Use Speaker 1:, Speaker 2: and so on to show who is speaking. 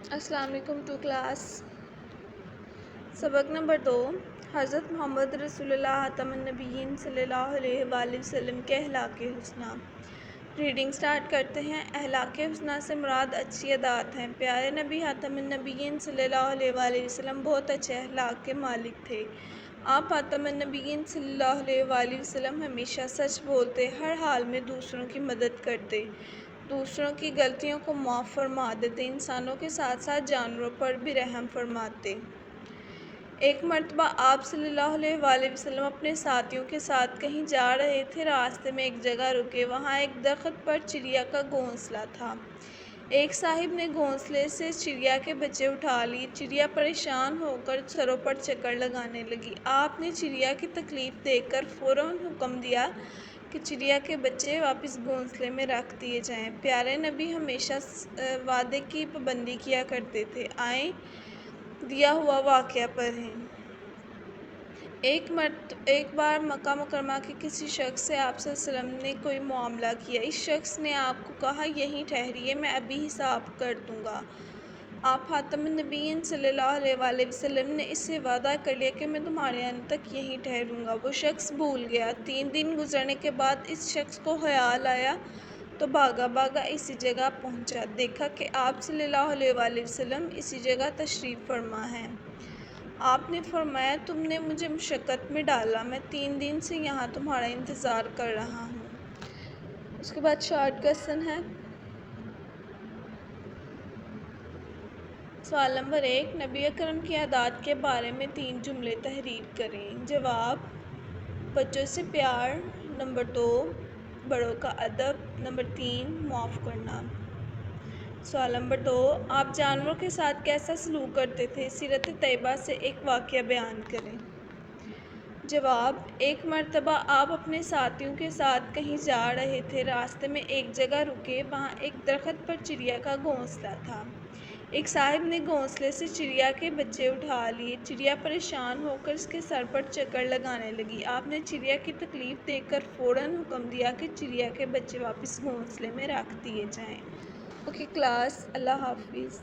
Speaker 1: السلام علیکم to class. سبق نمبر 2، حضرت محمد رسول اللہ خاتم النبیین صلی اللہ علیہ وآلہ وسلم کے اخلاق حسنہ۔ ریڈنگ سٹارٹ کرتے ہیں۔ اخلاق حسنہ سے مراد اچھی عادات ہیں۔ پیارے نبی خاتم النبیین صلی اللہ علیہ وآلہ وسلم بہت اچھے اخلاق کے مالک تھے۔ آپ خاتم النبیین صلی اللہ علیہ وآلہ وسلم ہمیشہ سچ بولتے، ہر حال میں دوسروں کی مدد کرتے، دوسروں کی غلطیوں کو معاف فرما دیتے، انسانوں کے ساتھ ساتھ جانوروں پر بھی رحم فرماتے۔ ایک مرتبہ آپ صلی اللہ علیہ وآلہ وسلم اپنے ساتھیوں کے ساتھ کہیں جا رہے تھے۔ راستے میں ایک جگہ رکے، وہاں ایک درخت پر چڑیا کا گھونسلہ تھا۔ ایک صاحب نے گھونسلے سے چڑیا کے بچے اٹھا لیے۔ چڑیا پریشان ہو کر سروں پر چکر لگانے لگی۔ آپ نے چڑیا کی تکلیف دیکھ کر فوراً حکم دیا کہ چڑیا کے بچے واپس گھونسلے میں رکھ دیے جائیں۔ پیارے نبی ہمیشہ وعدے کی پابندی کیا کرتے تھے۔ آئیں دیا ہوا واقعہ پڑھیں۔ ایک بار مکہ مکرمہ کے کسی شخص سے آپ صلی اللہ علیہ وسلم نے کوئی معاملہ کیا۔ اس شخص نے آپ کو کہا، یہیں ٹھہریے، میں ابھی حساب کر دوں گا۔ آپ خاتم النبیین صلی اللہ علیہ وآلہ وسلم نے اس سے وعدہ کر لیا کہ میں تمہارے آنے تک یہیں ٹھہروں گا۔ وہ شخص بھول گیا۔ 3 دن گزرنے کے بعد اس شخص کو خیال آیا تو بھاگا بھاگا اسی جگہ پہنچا۔ دیکھا کہ آپ صلی اللہ علیہ وآلہ وسلم اسی جگہ تشریف فرما ہیں۔ آپ نے فرمایا، تم نے مجھے مشقت میں ڈالا، میں 3 دن سے یہاں تمہارا انتظار کر رہا ہوں۔ اس کے بعد شارٹ کوسچن ہے۔ سوال نمبر 1، نبی اکرم کی عادات کے بارے میں 3 جملے تحریر کریں۔ جواب: بچوں سے پیار، نمبر 2 بڑوں کا ادب، نمبر 3 معاف کرنا۔ سوال نمبر 2، آپ جانوروں کے ساتھ کیسا سلوک کرتے تھے؟ سیرت طیبہ سے ایک واقعہ بیان کریں۔ جواب: ایک مرتبہ آپ اپنے ساتھیوں کے ساتھ کہیں جا رہے تھے۔ راستے میں ایک جگہ رکے، وہاں ایک درخت پر چڑیا کا گھونسلہ تھا۔ ایک صاحب نے گھونسلے سے چڑیا کے بچے اٹھا لیے۔ چڑیا پریشان ہو کر اس کے سر پر چکر لگانے لگی۔ آپ نے چڑیا کی تکلیف دیکھ کر فوراً حکم دیا کہ چڑیا کے بچے واپس گھونسلے میں رکھ دیے جائیں۔ اوکے کلاس، اللہ حافظ۔